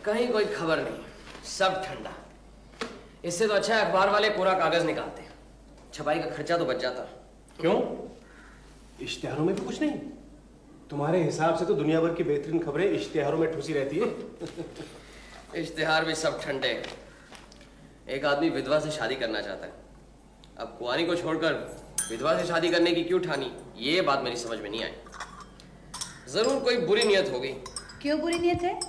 कहीं कोई खबर नहीं, सब ठंडा। इससे तो अच्छा है अखबार वाले पूरा कागज निकालते, छपाई का खर्चा तो बच जाता। क्यों? इश्तिहारों में भी कुछ नहीं? तुम्हारे हिसाब से तो दुनिया भर की बेहतरीन खबरें इश्तिहारों में ठुसी रहती है। इश्तिहार भी सब ठंडे हैं। एक आदमी विधवा से शादी करना चाहता है, अब कुंवारी को छोड़कर विधवा से शादी करने की क्यों ठानी, ये बात मेरी समझ में नहीं आई। जरूर कोई बुरी नियत होगी। क्यों बुरी नियत है?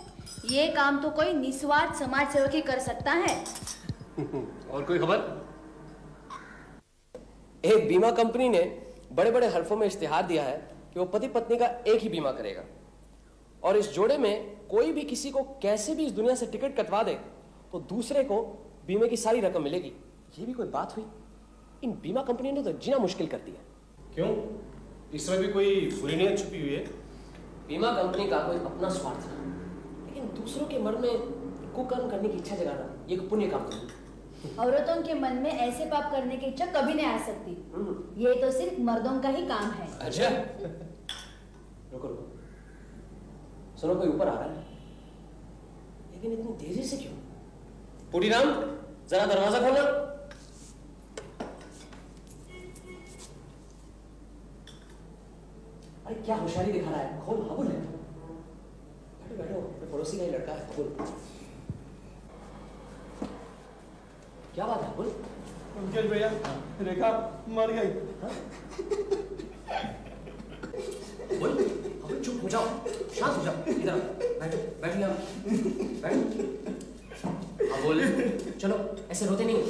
ये काम तो कोई निस्वार्थ समाज सेवक ही कर सकता है। और कोई खबर? एक बीमा कंपनी ने बड़े बड़े हरफों में इश्तिहार दिया है कि वो पति पत्नी का एक ही बीमा करेगा, और इस जोड़े में कोई भी किसी को कैसे भी इस दुनिया से टिकट कटवा दे तो दूसरे को बीमे की सारी रकम मिलेगी। ये भी कोई बात हुई? इन बीमा कंपनियों ने तो जीना मुश्किल कर दिया। क्यों? इसमें भी कोई बुरी नियत छुपी हुई है? बीमा कंपनी का कोई अपना स्वार्थ है, लेकिन दूसरों के मन में कुकर्म करने की इच्छा जगाना ये एक पुण्य काम है। औरतों के मन में ऐसे पाप करने की इच्छा कभी नहीं आ सकती। ये तो सिर्फ मर्दों का ही काम है। अच्छा, रुको रुको, सुनो कोई ऊपर आ रहा है, लेकिन इतनी तेजी से क्यों? पुटीराम, जरा दरवाजा खोलना। अरे क्या होशियारी दिखा रहा है, खोल। हबुल है, बैठो बैठो, पड़ोसी का ही लड़का है हबुल। क्या बात है हबुल? मुकेश भैया, रेखा मर गई। हबुल, हबुल चुप हो जाओ, शांत हो जाओ, इधर बैठो, बैठ लिया, बैठो। हबुल, चलो ऐसे रोते नहीं,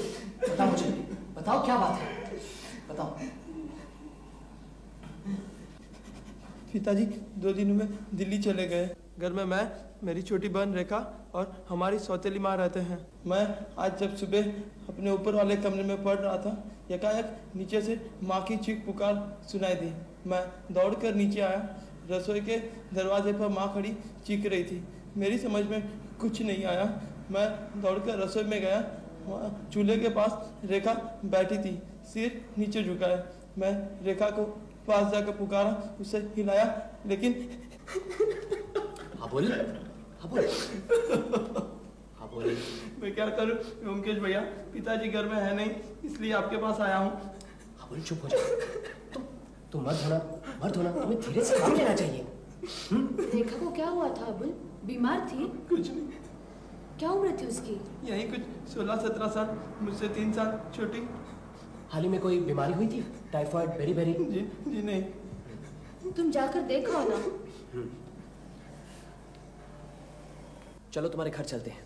बताओ मुझे, बताओ क्या बात है, बताओ। पिताजी 2 दिनों में दिल्ली चले गए। घर में मैं, मेरी छोटी बहन रेखा और हमारी सौतेली माँ रहते हैं। मैं आज जब सुबह अपने ऊपर वाले कमरे में पढ़ रहा था, एकाएक नीचे से माँ की चीख पुकार सुनाई दी। मैं दौड़कर नीचे आया। रसोई के दरवाजे पर माँ खड़ी चीख रही थी। मेरी समझ में कुछ नहीं आया। मैं दौड़कर रसोई में गया। चूल्हे के पास रेखा बैठी थी, सिर नीचे झुकाए। मैं रेखा को पास जाकर पुकारा, उसे हिलाया, लेकिन हबुल, हबुल, हबुल, मैं क्या करूं मुकेश भैया, पिताजी घर में है नहीं, इसलिए आपके पास आया हूं। हबुल चुप हो जाओ, तुम मत होना, तुम्हें धीरे से काम लेना चाहिए। रेखा को क्या हुआ था अबुल? बीमार थी? कुछ नहीं। क्या उम्र थी उसकी? यही कुछ 16-17 साल, मुझसे 3 साल छोटी। हाल ही में कोई बीमारी हुई थी? Typhoid, berry? जी नहीं। तुम जाकर देखो ना। चलो तुम्हारे घर चलते हैं,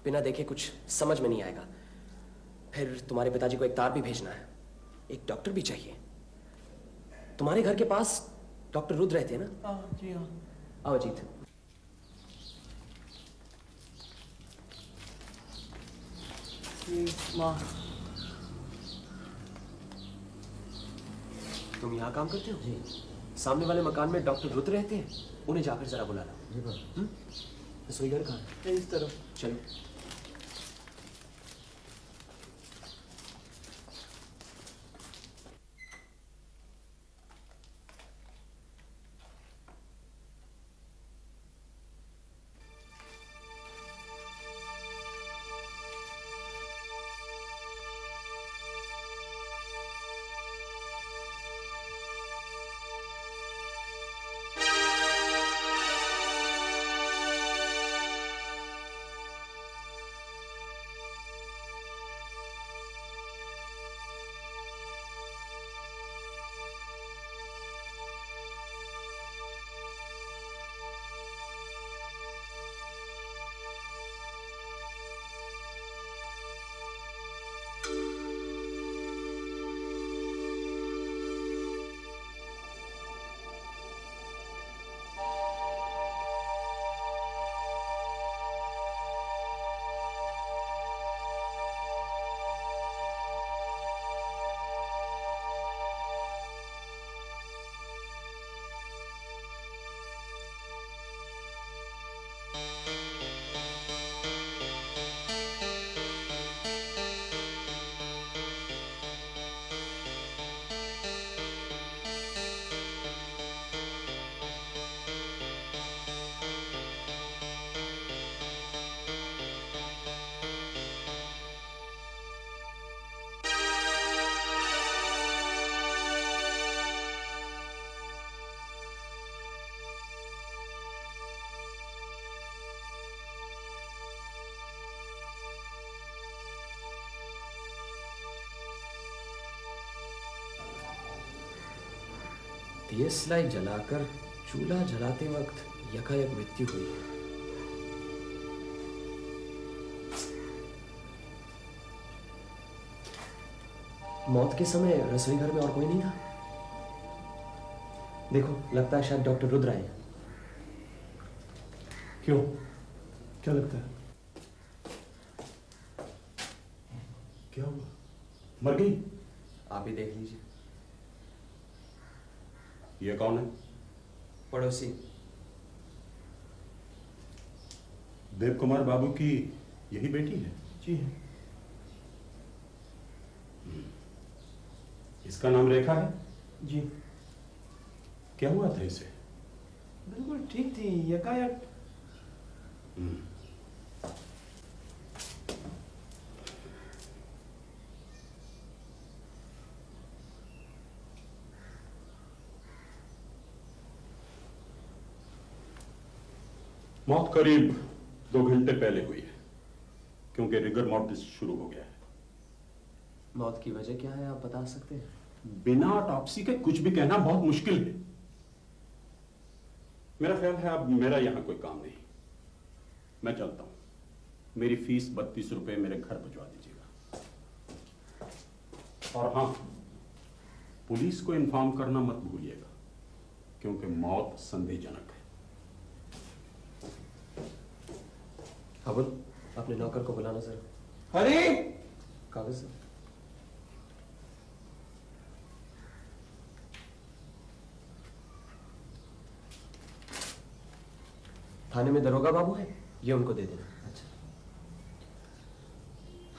बिना देखे कुछ समझ में नहीं आएगा। फिर तुम्हारे पिताजी को एक तार भी भेजना है, एक डॉक्टर भी चाहिए। तुम्हारे घर के पास डॉक्टर रुद्र रहते हैं ना? जी हाँ। आओ अजीत। माँ, तुम यहाँ काम करते हो? जी। सामने वाले मकान में डॉक्टर रुद्र रहते हैं, उन्हें जाकर जरा बुलाना। जी। रसोई घर कहाँ है? इस तरफ। चलो। दियसलाई जलाकर चूल्हा जलाते वक्त यकायक मृत्यु हुई है। मौत के समय रसोई घर में और कोई नहीं था। देखो, लगता है शायद डॉक्टर रुद्र आए। क्यों, क्या लगता है? क्या हुआ? मर गई? आप ही देख लीजिए। ये कौन है? पड़ोसी। देव कुमार बाबू की यही बेटी है? जी है। इसका नाम रेखा है? जी। क्या हुआ था इसे? बिल्कुल ठीक थी, यकायक। मौत करीब 2 घंटे पहले हुई है, क्योंकि रिगर मॉर्टिस शुरू हो गया है। मौत की वजह क्या है, आप बता सकते हैं? बिना ऑटोप्सी के कुछ भी कहना बहुत मुश्किल है। मेरा ख्याल है अब मेरा यहां कोई काम नहीं, मैं चलता हूं। मेरी फीस 32 रुपए मेरे घर भिजवा दीजिएगा। और हां, पुलिस को इन्फॉर्म करना मत भूलिएगा, क्योंकि मौत संदेहजनक है। अबुल, अपने नौकर को बुलाना जरा। हरी, कागज। थाने में दरोगा बाबू है, ये उनको दे देना। अच्छा।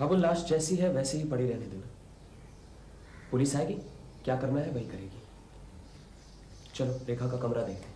अबुल, लाश जैसी है वैसे ही पड़ी रहने देना। पुलिस आएगी, क्या करना है वही करेगी। चलो रेखा का कमरा देखते हैं।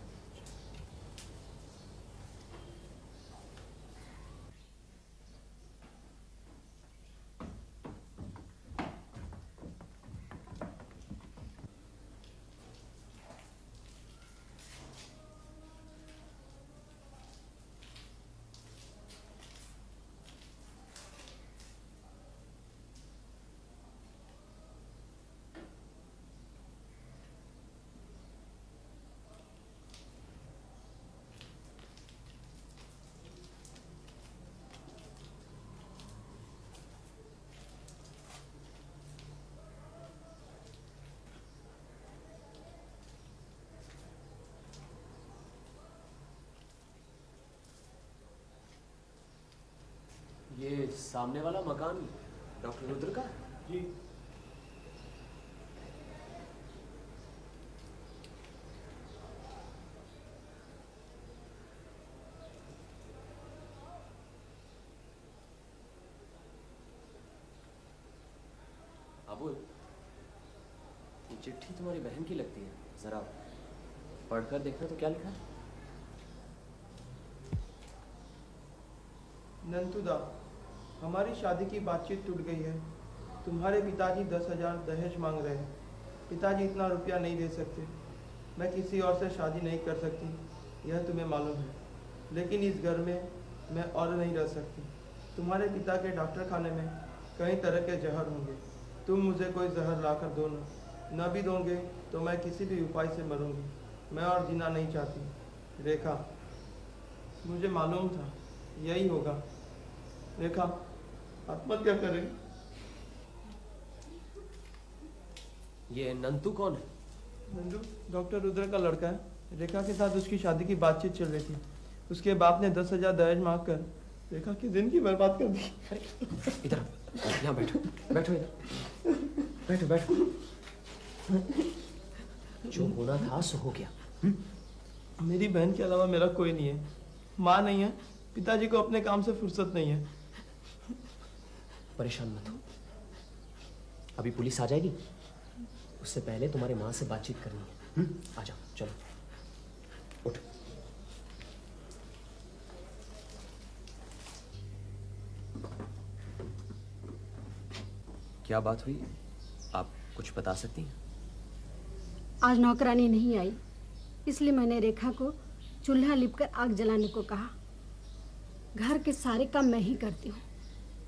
ये सामने वाला मकान डॉक्टर रुद्र का? जी। अबुल, ये चिट्ठी तुम्हारी बहन की लगती है, जरा पढ़कर देखना तो क्या लिखा है। नंतुदा, हमारी शादी की बातचीत टूट गई है। तुम्हारे पिताजी 10,000 दहेज मांग रहे हैं। पिताजी इतना रुपया नहीं दे सकते। मैं किसी और से शादी नहीं कर सकती, यह तुम्हें मालूम है। लेकिन इस घर में मैं और नहीं रह सकती। तुम्हारे पिता के डॉक्टर खाने में कई तरह के जहर होंगे। तुम मुझे कोई जहर ला कर दो न भी दोगे तो मैं किसी भी उपाय से मरूंगी। मैं और जीना नहीं चाहती। रेखा, मुझे मालूम था यही होगा। रेखा, आत्महत्या करेगी। ये नंतू कौन है? नंदू डॉक्टर रुद्र का लड़का है। रेखा के साथ उसकी शादी की बातचीत चल रही थी। उसके बाप ने 10,000 दहेज मांग कर रेखा की जिंदगी बर्बाद कर दी। इधर यहाँ बैठो, बैठो इधर, बैठो बैठो। जो होना था सो हो गया। मेरी बहन के अलावा मेरा कोई नहीं है। माँ नहीं है, पिताजी को अपने काम से फुर्सत नहीं है। परेशान मत हो, अभी पुलिस आ जाएगी, उससे पहले तुम्हारे माँ से बातचीत करनी है। आ जाओ, चलो उठ। क्या बात हुई, आप कुछ बता सकती हैं? आज नौकरानी नहीं आई, इसलिए मैंने रेखा को चूल्हा लिपकर आग जलाने को कहा। घर के सारे काम मैं ही करती हूँ,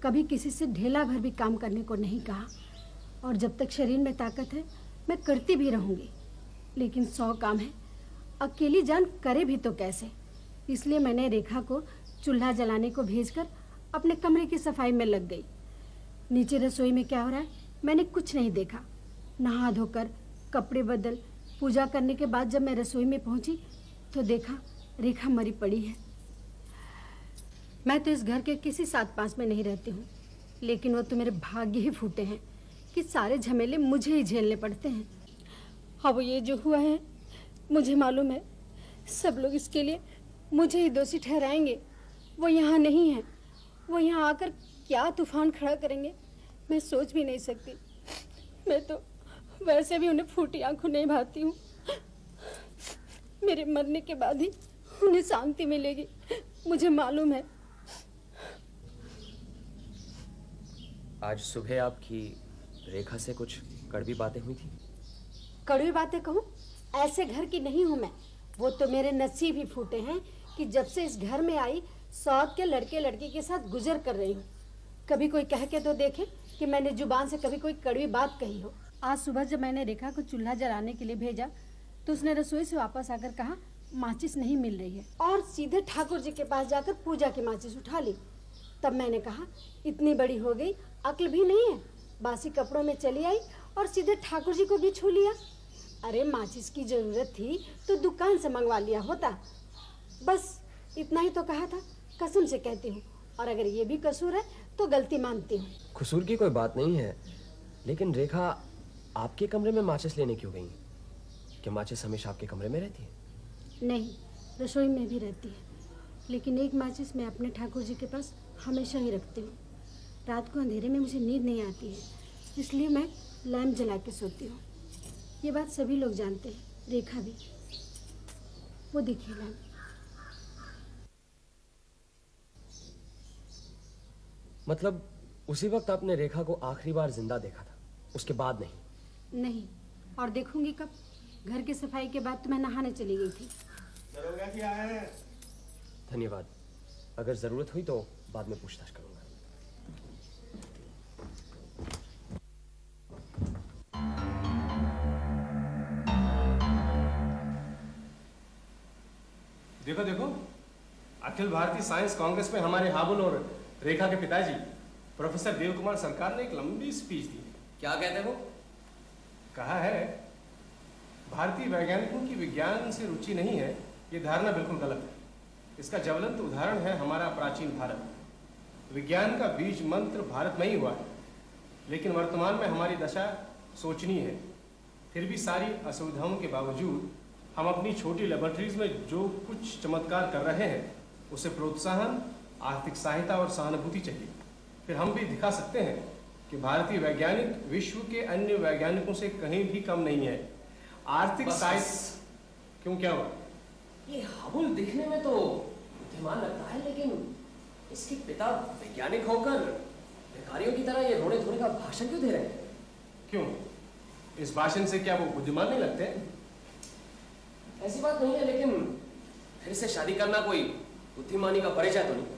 कभी किसी से ढेला भर भी काम करने को नहीं कहा। और जब तक शरीर में ताकत है मैं करती भी रहूँगी। लेकिन 100 काम है, अकेली जान करे भी तो कैसे। इसलिए मैंने रेखा को चूल्हा जलाने को भेजकर अपने कमरे की सफाई में लग गई। नीचे रसोई में क्या हो रहा है मैंने कुछ नहीं देखा। नहा धोकर कपड़े बदल पूजा करने के बाद जब मैं रसोई में पहुंची तो देखा रेखा मरी पड़ी है। मैं तो इस घर के किसी 7-5 में नहीं रहती हूँ, लेकिन वो तो मेरे भाग्य ही फूटे हैं कि सारे झमेले मुझे ही झेलने पड़ते हैं। हाँ, वो ये जो हुआ है मुझे मालूम है, सब लोग इसके लिए मुझे ही दोषी ठहराएंगे। वो यहाँ नहीं है, वो यहाँ आकर क्या तूफान खड़ा करेंगे मैं सोच भी नहीं सकती। मैं तो वैसे भी उन्हें फूटी आंखों नहीं भाती हूँ। मेरे मरने के बाद ही उन्हें शांति मिलेगी, मुझे मालूम है। आज सुबह आपकी रेखा से कुछ कड़वी बातें हुई थी? कड़वी बातें कहूँ? ऐसे घर की नहीं हूँ मैं। वो तो मेरे नसीब ही फूटे हैं कि जब से इस घर में आई सौत के लड़के लड़की के साथ गुजर कर रही हूँ। कभी कोई कह के तो देखे कि मैंने जुबान से कभी कोई कड़वी बात कही हो। आज सुबह जब मैंने रेखा को चूल्हा जलाने के लिए भेजा तो उसने रसोई से वापस आकर कहा माचिस नहीं मिल रही है, और सीधे ठाकुर जी के पास जाकर पूजा की माचिस उठा ली। तब मैंने कहा इतनी बड़ी हो गई, अक्ल भी नहीं है, बासी कपड़ों में चली आई और सीधे ठाकुर जी को भी छू लिया। अरे माचिस की जरूरत थी तो दुकान से मंगवा लिया होता। बस इतना ही तो कहा था, कसम से कहती हूँ। और अगर ये भी कसूर है तो गलती मानती हूँ। कसूर की कोई बात नहीं है, लेकिन रेखा आपके कमरे में माचिस लेने क्यों गई? क्या माचिस हमेशा आपके कमरे में रहती है? नहीं, रसोई में भी रहती है, लेकिन एक माचिस मैं अपने ठाकुर जी के पास हमेशा ही रखती हूँ। रात को अंधेरे में मुझे नींद नहीं आती है, इसलिए मैं लैम्प जला के सोती हूँ। ये बात सभी लोग जानते हैं, रेखा भी। वो देखिए लैम्प। मतलब उसी वक्त आपने रेखा को आखिरी बार जिंदा देखा था, उसके बाद नहीं? नहीं, और देखूंगी कब? घर की सफाई के बाद तो मैं नहाने चली गई थी। दरोगा जी आए हैं। धन्यवाद। अगर जरूरत हुई तो बाद में पूछताछ करूंगा। देखो देखो, अखिल भारतीय साइंस कांग्रेस में हमारे हाबुल और रेखा के पिताजी प्रोफेसर देव कुमार सरकार ने एक लंबी स्पीच दी। क्या कहते वो? कहा है भारतीय वैज्ञानिकों की विज्ञान से रुचि नहीं है, ये धारणा बिल्कुल गलत है। इसका ज्वलंत उदाहरण है हमारा प्राचीन भारत। विज्ञान का बीज मंत्र भारत में ही हुआ है, लेकिन वर्तमान में हमारी दशा सोचनीय है। फिर भी सारी असुविधाओं के बावजूद हम अपनी छोटी लेबोरेटरीज में जो कुछ चमत्कार कर रहे हैं उसे प्रोत्साहन, आर्थिक सहायता और सहानुभूति चाहिए। फिर हम भी दिखा सकते हैं कि भारतीय वैज्ञानिक विश्व के अन्य वैज्ञानिकों से कहीं भी कम नहीं है। आर्थिक सहायता क्यों, क्या हुआ? ये हाबुल दिखने में तो बुद्धिमान लगता है, लेकिन इसके पिता वैज्ञानिक होकर भिखारियों की तरह ये रोने धोने का भाषण क्यों दे रहे हैं? क्यों, इस भाषण से क्या वो बुद्धिमान नहीं लगते? ऐसी बात नहीं है, लेकिन फिर से शादी करना कोई बुद्धिमानी का परिचय तो नहीं।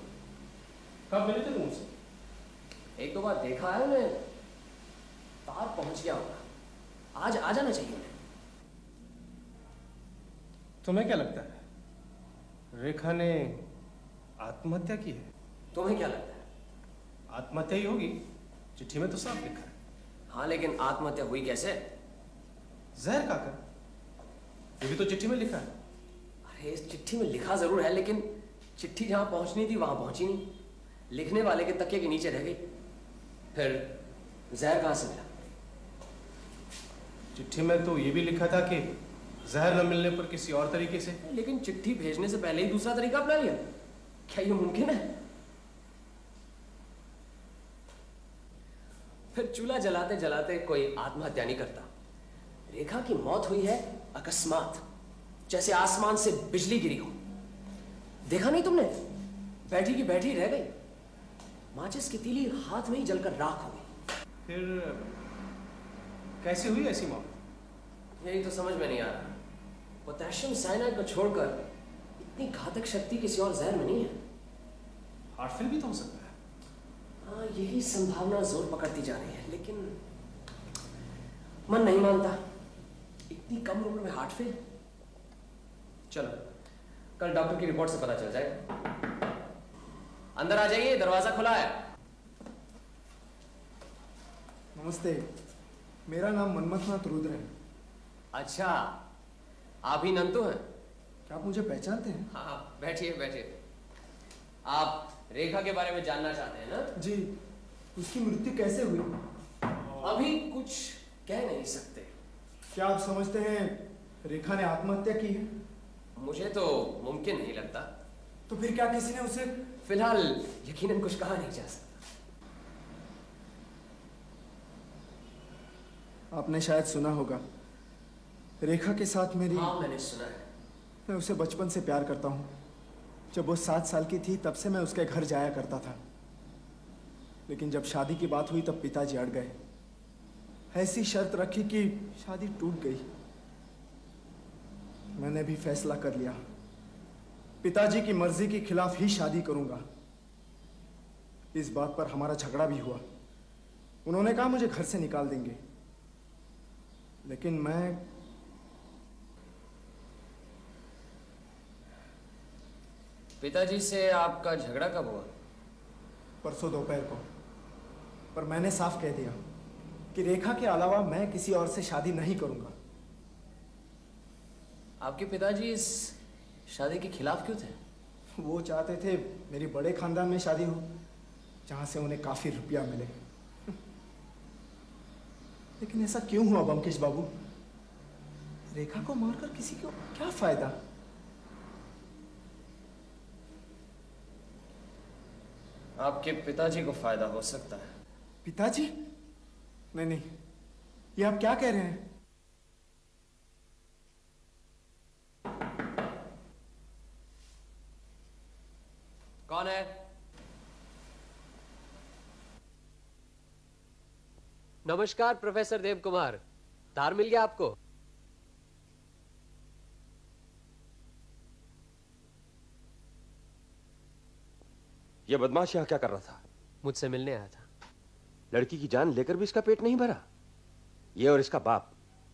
कब मिले थे तुमसे? 1-2 बार देखा है उन्हें, तार पहुंच गया होगा। आज आ जाना चाहिए उन्हें। तुम्हें क्या लगता है, रेखा ने आत्महत्या की है? तुम्हें क्या लगता है? आत्महत्या ही होगी, चिट्ठी में तो साफ लिखा है। हाँ, लेकिन आत्महत्या हुई कैसे? जहर खाकर, ये भी तो चिट्ठी में लिखा है। अरे इस चिट्ठी में लिखा जरूर है, लेकिन चिट्ठी जहां पहुंचनी थी वहां पहुंची नहीं, लिखने वाले के तकिए के नीचे रह गई। फिर जहर कहां से मिला? चिट्ठी में तो ये भी लिखा था कि जहर न मिलने पर किसी और तरीके से। लेकिन चिट्ठी भेजने से पहले ही दूसरा तरीका अपना लिया, क्या ये मुमकिन है? फिर चूल्हा जलाते जलाते कोई आत्महत्या नहीं करता। रेखा की मौत हुई है अकस्मात, जैसे आसमान से बिजली गिरी हो। देखा नहीं तुमने? बैठी की बैठी रह गई, माचिस की तीली हाथ में ही जलकर राख हो गई। फिर कैसे हुई ऐसी मौत? यही तो समझ में नहीं आ रहा। पोटेशियम साइनाइड को छोड़कर इतनी घातक शक्ति किसी और जहर में नहीं है। हार्ट फेल भी तो हो सकता है। हाँ, यही संभावना जोर पकड़ती जा रही है, लेकिन मन नहीं मानता। इतनी कम उम्र में हार्ट फेल? चलो कल डॉक्टर की रिपोर्ट से पता चल जाएगा। अंदर आ जाइए, दरवाजा खुला है। नमस्ते, मेरा नाम मनमथनाथ रुद्र है। अच्छा, आप ही नंतु हैं? क्या आप मुझे पहचानते हैं? हाँ, बैठिए बैठिए। आप रेखा के बारे में जानना चाहते हैं ना? जी, उसकी मृत्यु कैसे हुई? अभी कुछ कह नहीं सकते। क्या आप समझते हैं रेखा ने आत्महत्या की है? मुझे तो मुमकिन नहीं लगता। तो फिर क्या किसी ने उसे? फिलहाल यकीनन कुछ कहा नहीं जा सकता। आपने शायद सुना होगा, रेखा के साथ मेरी। हाँ, मैंने सुना है। मैं उसे बचपन से प्यार करता हूँ। जब वो 7 साल की थी तब से मैं उसके घर जाया करता था। लेकिन जब शादी की बात हुई तब पिताजी अड़ गए। ऐसी शर्त रखी कि शादी टूट गई। मैंने भी फैसला कर लिया, पिताजी की मर्जी के खिलाफ ही शादी करूंगा। इस बात पर हमारा झगड़ा भी हुआ। उन्होंने कहा मुझे घर से निकाल देंगे, लेकिन मैं पिताजी से आपका झगड़ा कब हुआ? परसों दोपहर को। पर मैंने साफ कह दिया कि रेखा के अलावा मैं किसी और से शादी नहीं करूंगा। आपके पिताजी इस शादी के खिलाफ क्यों थे? वो चाहते थे मेरी बड़े खानदान में शादी हो, जहां से उन्हें काफी रुपया मिले। लेकिन ऐसा क्यों हुआ बमकेश बाबू? रेखा को मारकर किसी को क्या फायदा? आपके पिताजी को फायदा हो सकता है। पिताजी? नहीं नहीं, ये आप क्या कह रहे हैं? कौन है? नमस्कार प्रोफेसर देव कुमार, तार मिल गया आपको? यह बदमाश यहां क्या कर रहा था? मुझसे मिलने आया था। लड़की की जान लेकर भी इसका पेट नहीं भरा? यह और इसका बाप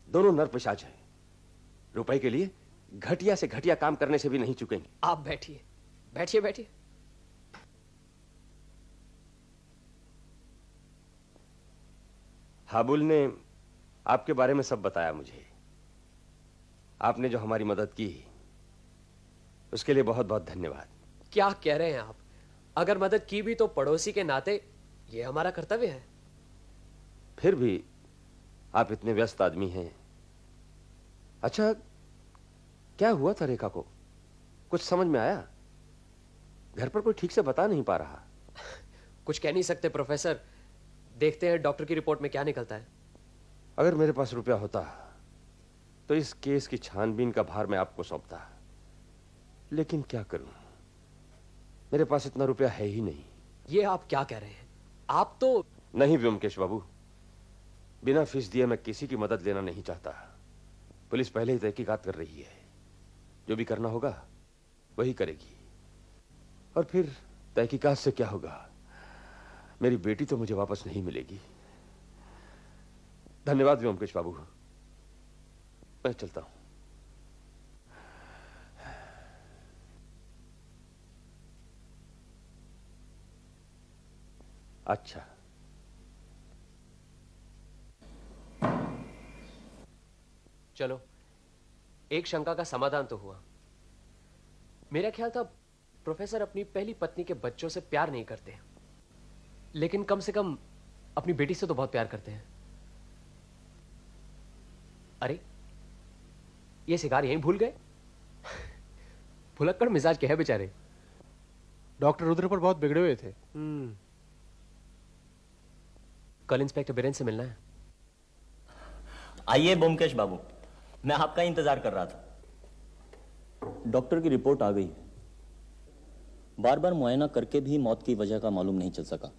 दोनों नरपिशाच हैं। रुपए के लिए घटिया से घटिया काम करने से भी नहीं चुकेंगे। आप बैठिए बैठिए बैठिए। हाबुल ने आपके बारे में सब बताया मुझे। आपने जो हमारी मदद की उसके लिए बहुत बहुत धन्यवाद। क्या कह रहे हैं आप? अगर मदद की भी तो पड़ोसी के नाते ये हमारा कर्तव्य है। फिर भी आप इतने व्यस्त आदमी हैं। अच्छा, क्या हुआ था रेखा को? कुछ समझ में आया? घर पर कोई ठीक से बता नहीं पा रहा। कुछ कह नहीं सकते प्रोफेसर, देखते हैं डॉक्टर की रिपोर्ट में क्या निकलता है। अगर मेरे पास रुपया होता तो इस केस की छानबीन का भार मैं आपको सौंपता, लेकिन क्या करूं, मेरे पास इतना रुपया है ही नहीं। ये आप क्या कह रहे हैं? आप तो नहीं व्योमकेश बाबू, बिना फीस दिए मैं किसी की मदद लेना नहीं चाहता। पुलिस पहले ही तहकीकात कर रही है, जो भी करना होगा वही करेगी। और फिर तहकीकात से क्या होगा? मेरी बेटी तो मुझे वापस नहीं मिलेगी। धन्यवाद व्योमकेश बाबू, मैं चलता हूं। अच्छा, चलो, एक शंका का समाधान तो हुआ। मेरा ख्याल था प्रोफेसर अपनी पहली पत्नी के बच्चों से प्यार नहीं करते, लेकिन कम से कम अपनी बेटी से तो बहुत प्यार करते हैं। अरे, ये सिगार यहीं भूल गए? भुलक्कड़ मिजाज के है बेचारे। डॉक्टर रुद्र पर बहुत बिगड़े हुए थे। कल इंस्पेक्टर बीरेन से मिलना है। आइए ब्योमकेश बाबू, मैं आपका इंतजार कर रहा था। डॉक्टर की रिपोर्ट आ गई। बार बार मुआयना करके भी मौत की वजह का मालूम नहीं चल सका।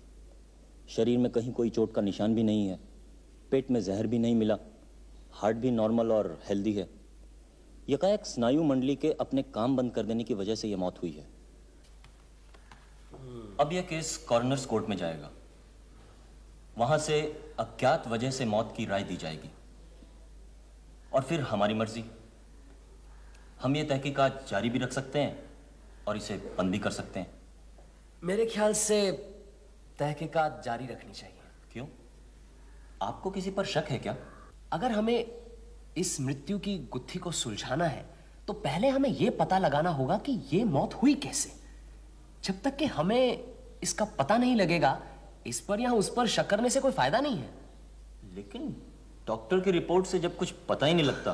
शरीर में कहीं कोई चोट का निशान भी नहीं है, पेट में जहर भी नहीं मिला, हार्ट भी नॉर्मल और हेल्दी है। यकायक स्नायु मंडली के अपने काम बंद कर देने की वजह से यह मौत हुई है। अब यह केस कॉर्नर्स कोर्ट में जाएगा, वहां से अज्ञात वजह से मौत की राय दी जाएगी। और फिर हमारी मर्जी। हम ये तहकीकात जारी भी रख सकते हैं और इसे बंद भी कर सकते हैं। मेरे ख्याल से तहकीकात जारी रखनी चाहिए। क्यों? आपको किसी पर शक है क्या? अगर हमें इस मृत्यु की गुत्थी को सुलझाना है तो पहले हमें यह पता लगाना होगा कि यह मौत हुई कैसे। जब तक कि हमें इसका पता नहीं लगेगा, इस पर या उस पर शक करने से कोई फायदा नहीं है। लेकिन डॉक्टर की रिपोर्ट से जब कुछ पता ही नहीं लगता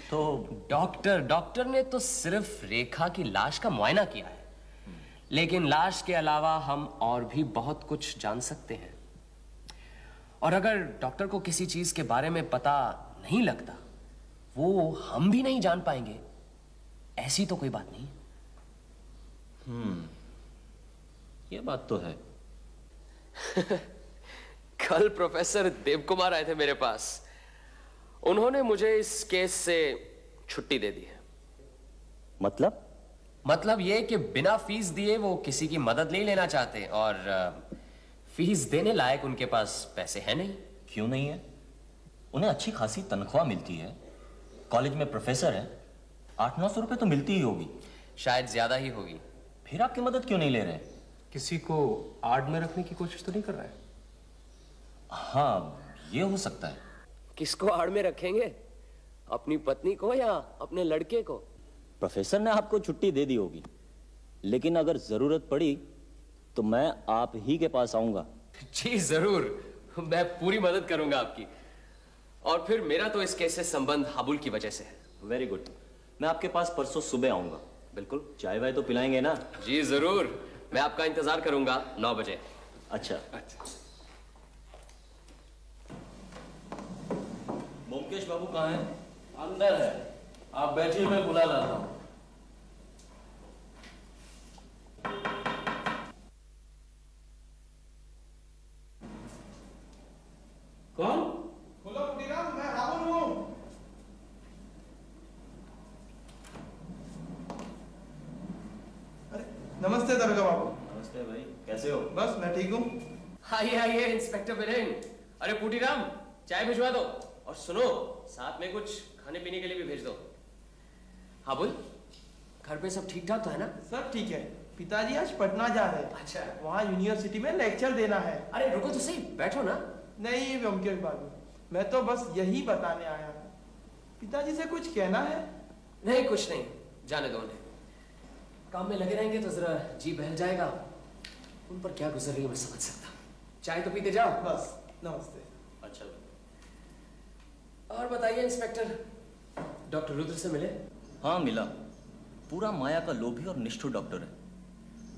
तो डॉक्टर ने तो सिर्फ रेखा की लाश का मुआयना किया है, लेकिन लाश के अलावा हम और भी बहुत कुछ जान सकते हैं। और अगर डॉक्टर को किसी चीज के बारे में पता नहीं लगता, वो हम भी नहीं जान पाएंगे। ऐसी तो कोई बात नहीं। ये बात तो है। कल प्रोफेसर देवकुमार आए थे मेरे पास। उन्होंने मुझे इस केस से छुट्टी दे दी है। मतलब ये कि बिना फीस दिए वो किसी की मदद नहीं लेना चाहते, और फीस देने लायक उनके पास पैसे हैं नहीं। क्यों नहीं है? उन्हें अच्छी खासी तनख्वाह मिलती है, कॉलेज में प्रोफेसर है, 800-900 रुपए तो मिलती ही होगी। शायद ज्यादा ही होगी। फिर आपकी मदद क्यों नहीं ले रहे? किसी को आड़ में रखने की कोशिश तो नहीं कर रहा है? हाँ, ये हो सकता है। किसको आड़ में रखेंगे? अपनी पत्नी को या अपने लड़के को? प्रोफेसर ने आपको छुट्टी दे दी होगी, लेकिन अगर जरूरत पड़ी तो मैं आप ही के पास आऊंगा। जी जरूर, मैं पूरी मदद करूंगा आपकी। और फिर मेरा तो इस केस से संबंध हाबुल की वजह से है। Very good. मैं आपके पास परसों सुबह आऊंगा। बिल्कुल। चाय वाय तो पिलाएंगे ना? जी जरूर, मैं आपका इंतजार करूंगा 9 बजे। अच्छा। ब्योमकेश बाबू कहाँ हैं? अंदर है, आप बैठिए, मैं बुला लाता हूं। कौन? खोलो कुटीराम, मैं राहुल हूं। अरे नमस्ते दरोगा बाबू। नमस्ते भाई, कैसे हो? बस मैं ठीक हूँ। आइए आइए इंस्पेक्टर बिरेन। अरे पुटीराम, चाय भिजवा दो, और सुनो, साथ में कुछ खाने पीने के लिए भी भेज दो। हाँ बोल, घर पे सब ठीक ठाक तो है ना? सब ठीक है। पिताजी आज पटना जा रहे हैं। अच्छा। वहाँ यूनिवर्सिटी में लेक्चर देना है। अरे रुको तो सही, बैठो ना। नहीं ब्योमकेश बाबू, मैं तो बस यही बताने आया हूँ। पिताजी से कुछ कहना है? नहीं कुछ नहीं, जाने दो उन्हें। काम में लगे रहेंगे तो जरा जी बहल जाएगा। उन पर क्या गुजर रही है मैं समझ सकता। चाय तो पीते जाओ। बस, नमस्ते। अच्छा। और बताइए इंस्पेक्टर, डॉक्टर रुद्र से मिले? हाँ मिला। पूरा माया का लोभी और निष्ठुर डॉक्टर है।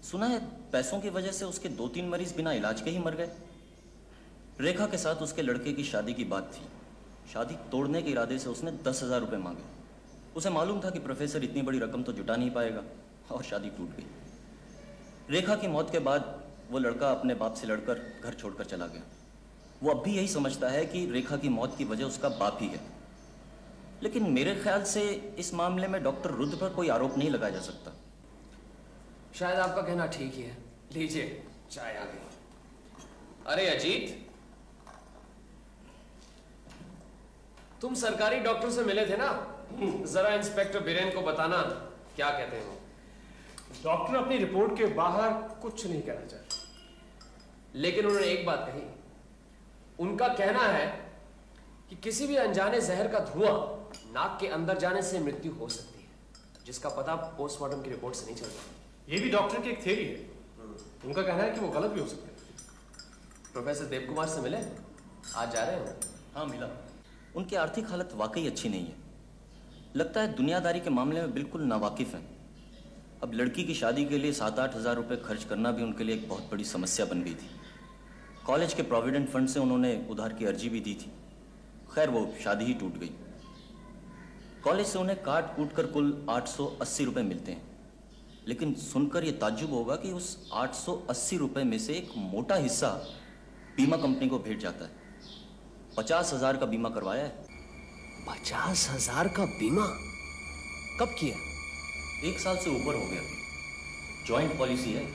सुना है पैसों की वजह से उसके 2-3 मरीज बिना इलाज के ही मर गए। रेखा के साथ उसके लड़के की शादी की बात थी। शादी तोड़ने के इरादे से उसने 10,000 रुपये मांगे। उसे मालूम था कि प्रोफेसर इतनी बड़ी रकम तो जुटा नहीं पाएगा, और शादी टूट गई। रेखा की मौत के बाद वो लड़का अपने बाप से लड़कर घर छोड़कर चला गया। वो अब भी यही समझता है कि रेखा की मौत की वजह उसका बाप ही है। लेकिन मेरे ख्याल से इस मामले में डॉक्टर रुद्र पर कोई आरोप नहीं लगाया जा सकता। शायद आपका कहना ठीक ही है। लीजिए, चाय आ गई। अरे अजीत, तुम सरकारी डॉक्टर से मिले थे ना? जरा इंस्पेक्टर बिरेन को बताना क्या कहते हैं। डॉक्टर अपनी रिपोर्ट के बाहर कुछ नहीं कहना चाहते, लेकिन उन्होंने एक बात कही। उनका कहना है कि किसी भी अनजाने जहर का धुआं नाक के अंदर जाने से मृत्यु हो सकती है, जिसका पता पोस्टमार्टम की रिपोर्ट से नहीं चलता। ये भी डॉक्टर की एक थ्योरी है। उनका कहना है कि वो गलत भी हो सकते हैं। प्रोफेसर देवकुमार से मिले? आज जा रहे हैं? हाँ मिला। उनकी आर्थिक हालत वाकई अच्छी नहीं है। लगता है दुनियादारी के मामले में बिल्कुल नावाकिफ हैं। अब लड़की की शादी के लिए 7-8 हज़ार रुपये खर्च करना भी उनके लिए एक बहुत बड़ी समस्या बन गई थी। कॉलेज के प्रोविडेंट फंड से उन्होंने उधार की अर्जी भी दी थी। खैर वो शादी ही टूट गई। कॉलेज से उन्हें काट कूट कर कुल 880 रुपये मिलते हैं। लेकिन सुनकर ये ताज्जुब होगा कि उस 880 रुपये में से एक मोटा हिस्सा बीमा कंपनी को भेज जाता है। 50,000 का बीमा करवाया है। 50,000 का बीमा? कब किया? 1 साल से ऊपर हो गया। जॉइंट पॉलिसी है,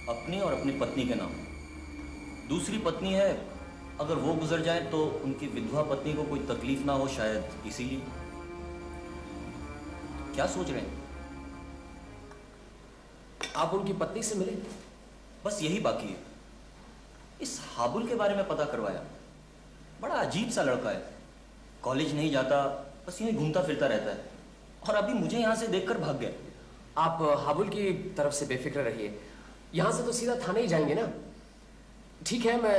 अपनी और अपनी पत्नी के नाम। दूसरी पत्नी है, अगर वो गुजर जाए तो उनकी विधवा पत्नी को कोई तकलीफ ना हो, शायद इसीलिए। क्या सोच रहे हैं? आप उनकी पत्नी से मिले? बस यही बाकी है। इस हाबुल के बारे में पता करवाया। बड़ा अजीब सा लड़का है, कॉलेज नहीं जाता, बस यूं ही घूमता फिरता रहता है, और अभी मुझे यहां से देखकर भाग गया। आप हाबुल की तरफ से बेफिक्र रहिए, यहां से तो सीधा थाने ही जाएंगे ना। ठीक है, मैं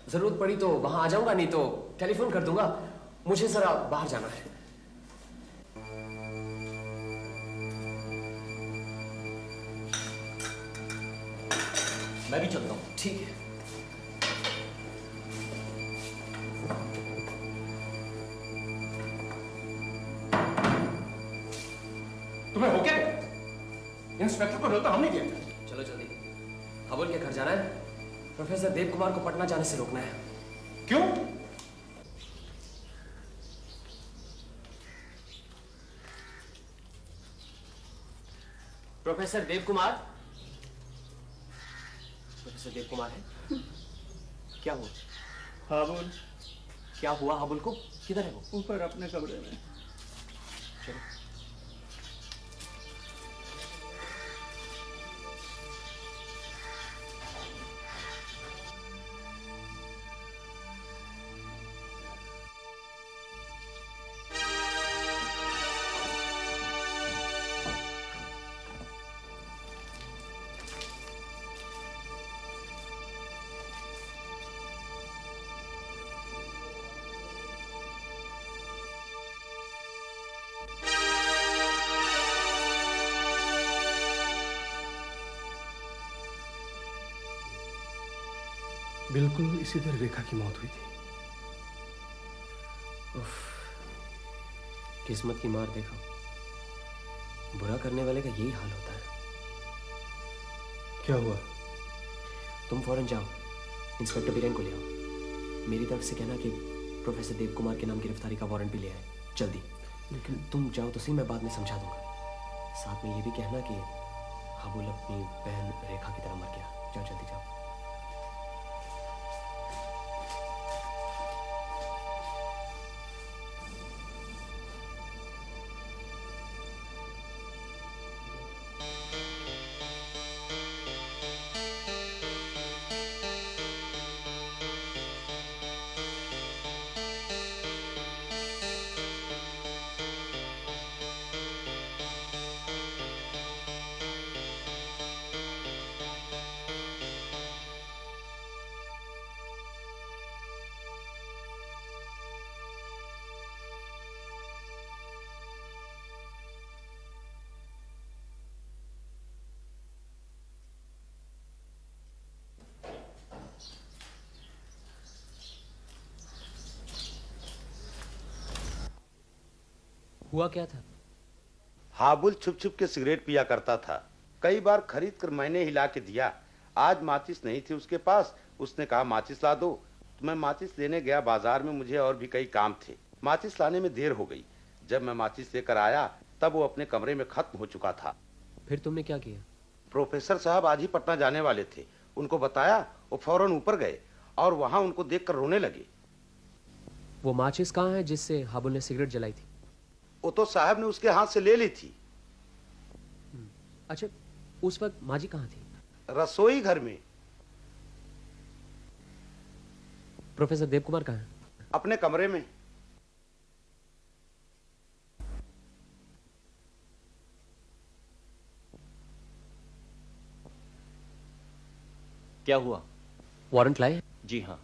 जरूरत पड़ी तो वहां आ जाऊंगा, नहीं तो टेलीफोन कर दूंगा। मुझे जरा बाहर जाना है। मैं भी चलता हूं। ठीक है। तुम्हें हो क्या? इंस्पेक्टर को न्योता हमने दिया था। चलो जल्दी, हाबुल के घर जाना है। प्रोफेसर देव कुमार को पटना जाने से रोकना है। क्यों? प्रोफेसर देव कुमार? प्रोफेसर देव कुमार है? क्या हुआ? हाबुल। क्या हुआ हाबुल को? किधर है वो? ऊपर अपने कमरे में। चलो। बिल्कुल इसी तरह रेखा की मौत हुई थी। उफ, किस्मत की मार देखो, बुरा करने वाले का यही हाल होता है। क्या हुआ? तुम फौरन जाओ, इंस्पेक्टर बीरेन को ले आओ। मेरी तरफ से कहना कि प्रोफेसर देव कुमार के नाम गिरफ्तारी का वारंट भी ले आए, जल्दी। लेकिन तुम जाओ तो सही, मैं बाद में समझा दूंगा। साथ में ये भी कहना कि हाबुल अपनी बहन रेखा की तरह मर गया। जाओ जल्दी जाओ। हुआ क्या था? हाबुल छुप छुप के सिगरेट पिया करता था। कई बार खरीद कर मैंने हिला के दिया। आज माचिस नहीं थी उसके पास। उसने कहा माचिस ला दो, तो मैं माचिस लेने गया बाजार में। मुझे और भी कई काम थे। माचिस लाने में देर हो गई। जब मैं माचिस लेकर आया तब वो अपने कमरे में खत्म हो चुका था। फिर तुमने क्या किया? प्रोफेसर साहब आज ही पटना जाने वाले थे। उनको बताया, वो फौरन ऊपर गए और वहां उनको देखकर रोने लगे। वो माचिस कहाँ है जिससे हाबुल ने सिगरेट जलाई थी? वो तो साहब ने उसके हाथ से ले ली थी। अच्छा, उस वक्त माजी कहाँ थी? रसोई घर में। प्रोफेसर देव कुमार कहाँ है? अपने कमरे में। क्या हुआ? वारंट लाए? जी हाँ।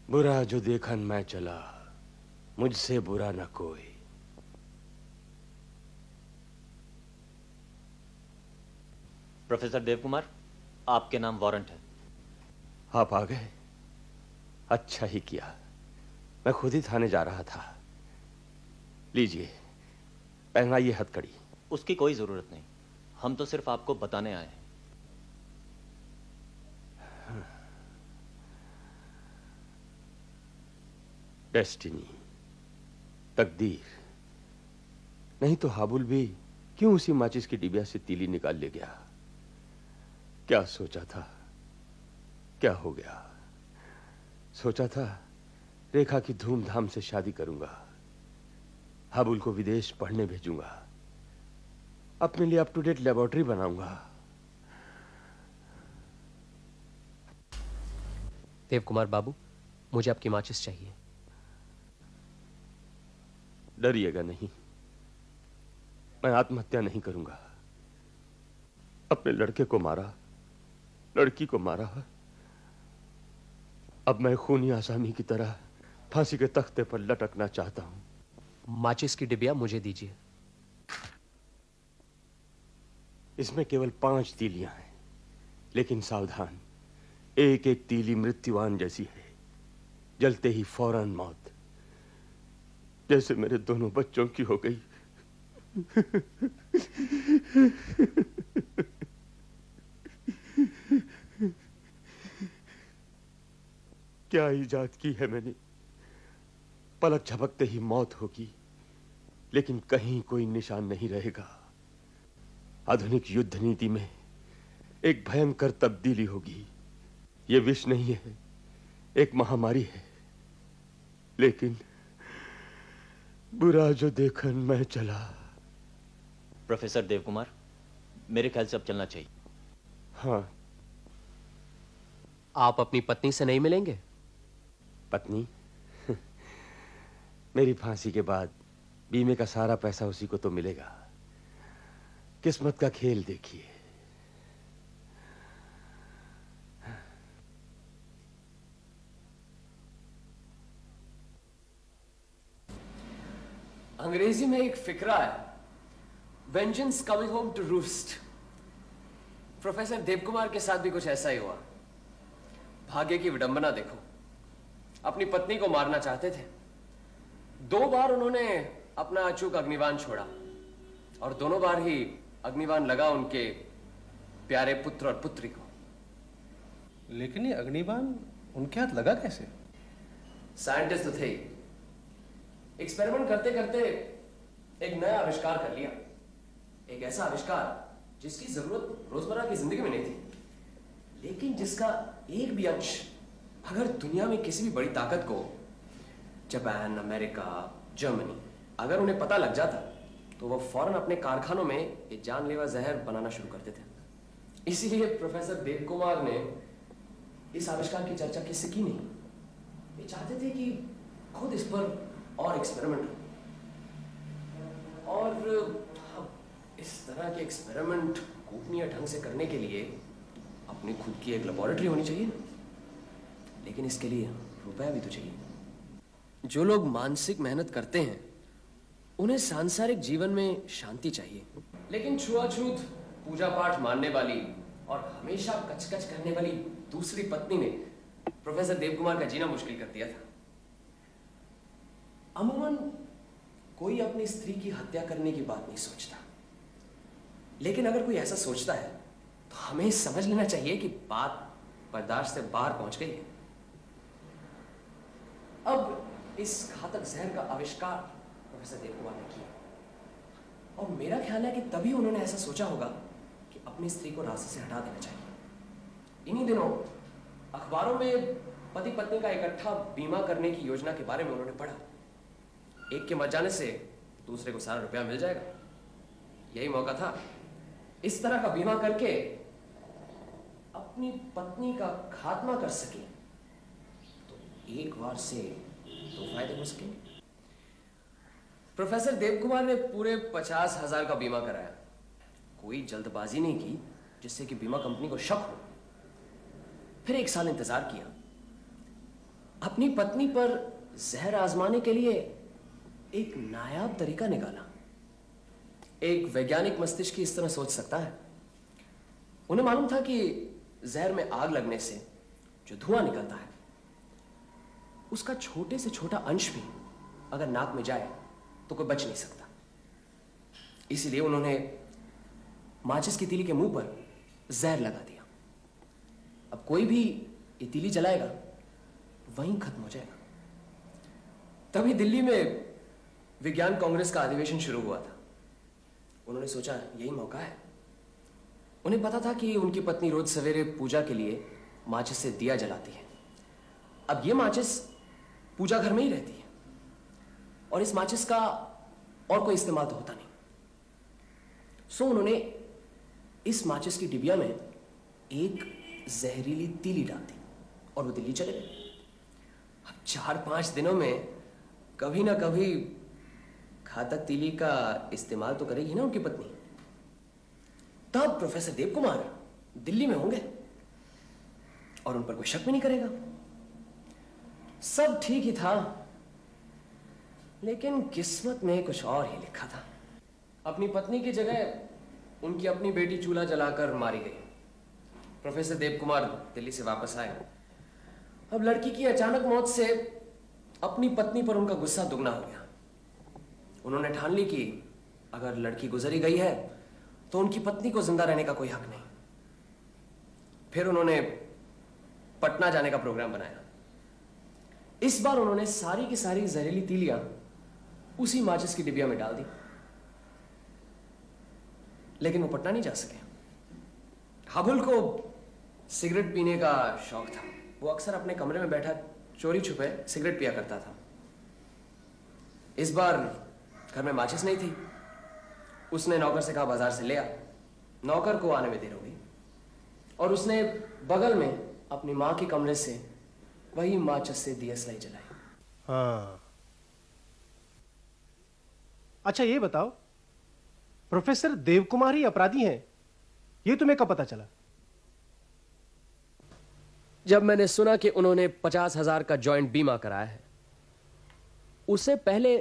बुरा जो देखन मैं चला, मुझसे बुरा न कोई। प्रोफेसर देव कुमार, आपके नाम वारंट है। आप आ गए, अच्छा ही किया। मैं खुद ही थाने जा रहा था। लीजिए, पहनाइए हथकड़ी। उसकी कोई जरूरत नहीं, हम तो सिर्फ आपको बताने आए हैं। डेस्टिनी, तकदीर। नहीं तो हाबुल भी क्यों उसी माचिस की डिबिया से तीली निकाल ले गया? क्या सोचा था, क्या हो गया? सोचा था रेखा की धूमधाम से शादी करूंगा, हाबुल को विदेश पढ़ने भेजूंगा, अपने लिए अप टू डेट लेबोरेटरी बनाऊंगा। देव कुमार बाबू, मुझे आपकी माचिस चाहिए। डरिएगा नहीं, मैं आत्महत्या नहीं करूंगा। अपने लड़के को मारा, लड़की को मारा, अब मैं खूनी आसामी की तरह फांसी के तख्ते पर लटकना चाहता हूं। माचिस की डिबिया मुझे दीजिए। इसमें केवल 5 तीलियां हैं, लेकिन सावधान, एक एक तीली मृत्युवान जैसी है, जलते ही फौरन मौत, जैसे मेरे दोनों बच्चों की हो गई। क्या इजाद की है मैंने, पलक झपकते ही मौत होगी, लेकिन कहीं कोई निशान नहीं रहेगा। आधुनिक युद्ध नीति में एक भयंकर तब्दीली होगी। यह विष नहीं है, एक महामारी है, लेकिन बुरा जो देखन मैं चला। प्रोफेसर देवकुमार, मेरे ख्याल से अब चलना चाहिए। हाँ। आप अपनी पत्नी से नहीं मिलेंगे? पत्नी? मेरी फांसी के बाद बीमे का सारा पैसा उसी को तो मिलेगा। किस्मत का खेल देखिए। अंग्रेजी में एक फिक्रा है, vengeance coming home to roost. Professor Devkumar के साथ भी कुछ ऐसा ही हुआ। भाग्य की विडंबना देखो, अपनी पत्नी को मारना चाहते थे, 2 बार उन्होंने अपना अचूक अग्निबाण छोड़ा, और दोनों बार ही अग्निबाण लगा उनके प्यारे पुत्र और पुत्री को। लेकिन ये अग्निबाण उनके हाथ लगा कैसे? साइंटिस्ट तो थे, एक्सपेरिमेंट करते करते एक नया आविष्कार कर लिया। एक ऐसा आविष्कार जिसकी जरूरत रोजमर्रा की जिंदगी में नहीं थी, लेकिन जिसका एक भी अंश अगर दुनिया में किसी भी बड़ी ताकत को, जापान, अमेरिका, जर्मनी, अगर उन्हें पता लग जाता तो वो फौरन अपने कारखानों में ये जानलेवा जहर बनाना शुरू करते थे। इसीलिए प्रोफेसर देवकुमार ने इस आविष्कार की चर्चा किसी की नहीं। ये चाहते थे कि खुद इस पर और एक्सपेरिमेंट हो, और इस तरह के एक्सपेरिमेंट गोपनीय ढंग से करने के लिए अपनी खुद की एक लेबोरेटरी होनी चाहिए ना। लेकिन इसके लिए रुपया भी तो चाहिए। जो लोग मानसिक मेहनत करते हैं उन्हें सांसारिक जीवन में शांति चाहिए, लेकिन छुआछूत, पूजा पाठ मानने वाली और हमेशा कचकच करने वाली दूसरी पत्नी ने प्रोफेसर देवकुमार का जीना मुश्किल कर दिया था। अमूमन कोई अपनी स्त्री की हत्या करने की बात नहीं सोचता, लेकिन अगर कोई ऐसा सोचता है तो हमें समझ लेना चाहिए कि बात बर्दाश्त से बाहर पहुंच गई है। अब इस घातक जहर का आविष्कार प्रोफेसर देवकुमार ने किया, और मेरा ख्याल है कि तभी उन्होंने ऐसा सोचा होगा कि अपनी स्त्री को रास्ते से हटा देना चाहिए। इन्हीं दिनों अखबारों में पति पत्नी का इकट्ठा बीमा करने की योजना के बारे में उन्होंने पढ़ा। एक के मर जाने से दूसरे को सारा रुपया मिल जाएगा। यही मौका था, इस तरह का बीमा करके अपनी पत्नी का खात्मा कर सके तो एक बार से 2 फायदे हो सकेंगे। प्रोफेसर देवकुमार ने पूरे 50,000 का बीमा कराया। कोई जल्दबाजी नहीं की जिससे कि बीमा कंपनी को शक हो। फिर 1 साल इंतजार किया। अपनी पत्नी पर जहर आजमाने के लिए एक नायाब तरीका निकाला। एक वैज्ञानिक मस्तिष्क इस तरह सोच सकता है। उन्हें मालूम था कि जहर में आग लगने से जो धुआं निकलता है उसका छोटे से छोटा अंश भी अगर नाक में जाए तो कोई बच नहीं सकता। इसीलिए उन्होंने माचिस की तीली के मुंह पर जहर लगा दिया। अब कोई भी ये तीली जलाएगा वहीं खत्म हो जाएगा। तभी दिल्ली में विज्ञान कांग्रेस का अधिवेशन शुरू हुआ था। उन्होंने सोचा यही मौका है। उन्हें पता था कि उनकी पत्नी रोज सवेरे पूजा के लिए माचिस से दिया जलाती है। अब ये माचिस पूजा घर में ही रहती है और इस माचिस का और कोई इस्तेमाल तो होता नहीं। सो उन्होंने इस माचिस की डिबिया में एक जहरीली तीली डाल दी और वो दिल्ली चले गए। अब 4-5 दिनों में कभी ना कभी घातक तीली का इस्तेमाल तो करेगी ना उनकी पत्नी। तब प्रोफेसर देव कुमार दिल्ली में होंगे और उन पर कोई शक भी नहीं करेगा। सब ठीक ही था, लेकिन किस्मत में कुछ और ही लिखा था। अपनी पत्नी की जगह उनकी अपनी बेटी चूल्हा जलाकर मारी गई। प्रोफेसर देव कुमार दिल्ली से वापस आए। अब लड़की की अचानक मौत से अपनी पत्नी पर उनका गुस्सा दुगना हो गया। उन्होंने ठान ली कि अगर लड़की गुजरी गई है तो उनकी पत्नी को जिंदा रहने का कोई हक नहीं। फिर उन्होंने पटना जाने का प्रोग्राम बनाया। इस बार उन्होंने सारी की सारी जहरीली तीलियां उसी माचिस की डिबिया में डाल दी, लेकिन वो पटना नहीं जा सके। हाबुल को सिगरेट पीने का शौक था। वो अक्सर अपने कमरे में बैठा चोरी छुपे सिगरेट पिया करता था। इस बार घर में माचिस नहीं थी। उसने नौकर से कहा बाजार से ले आ। नौकर को आने में देर हो गई और उसने बगल में अपनी मां के कमरे से वही माचिस से दियसलाई जलाई। हाँ, अच्छा ये बताओ, प्रोफेसर देवकुमार ही अपराधी हैं, ये तुम्हें कब पता चला? जब मैंने सुना कि उन्होंने 50,000 का जॉइंट बीमा कराया है। उससे पहले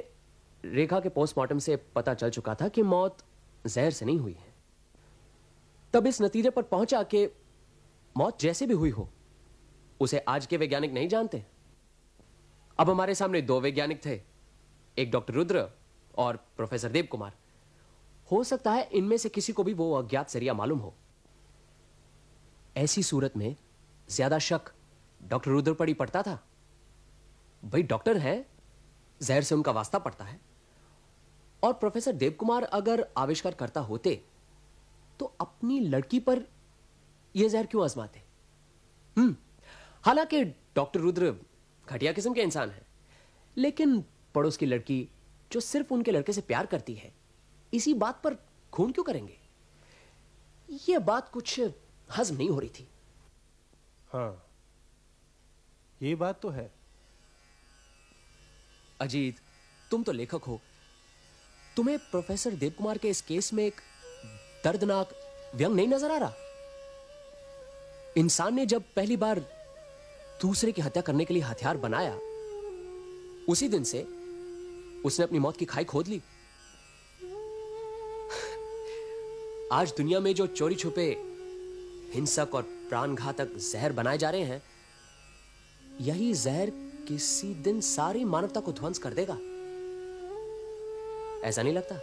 रेखा के पोस्टमार्टम से पता चल चुका था कि मौत जहर से नहीं हुई है। तब इस नतीजे पर पहुंचा कि मौत जैसे भी हुई हो, उसे आज के वैज्ञानिक नहीं जानते। अब हमारे सामने 2 वैज्ञानिक थे, एक डॉक्टर रुद्र और प्रोफेसर देव कुमार। हो सकता है इनमें से किसी को भी वो अज्ञात जरिया मालूम हो। ऐसी सूरत में ज्यादा शक डॉक्टर रुद्र पर ही पड़ता था। भाई डॉक्टर है, जहर से उनका वास्ता पड़ता है। और प्रोफेसर देव कुमार अगर आविष्कार करता होते तो अपनी लड़की पर यह जहर क्यों आजमाते? हालांकि डॉक्टर रुद्र घटिया किस्म के इंसान हैं, लेकिन पड़ोस की लड़की जो सिर्फ उनके लड़के से प्यार करती है, इसी बात पर खून क्यों करेंगे? यह बात कुछ हजम नहीं हो रही थी। हाँ, ये बात तो है। अजीत, तुम तो लेखक हो, तुम्हें प्रोफेसर देव कुमार के इस केस में एक दर्दनाक व्यंग नहीं नजर आ रहा? इंसान ने जब पहली बार दूसरे की हत्या करने के लिए हथियार बनाया, उसी दिन से उसने अपनी मौत की खाई खोद ली। आज दुनिया में जो चोरी छुपे हिंसक और प्राणघातक जहर बनाए जा रहे हैं, यही जहर किसी दिन सारी मानवता को ध्वंस कर देगा। ऐसा नहीं लगता?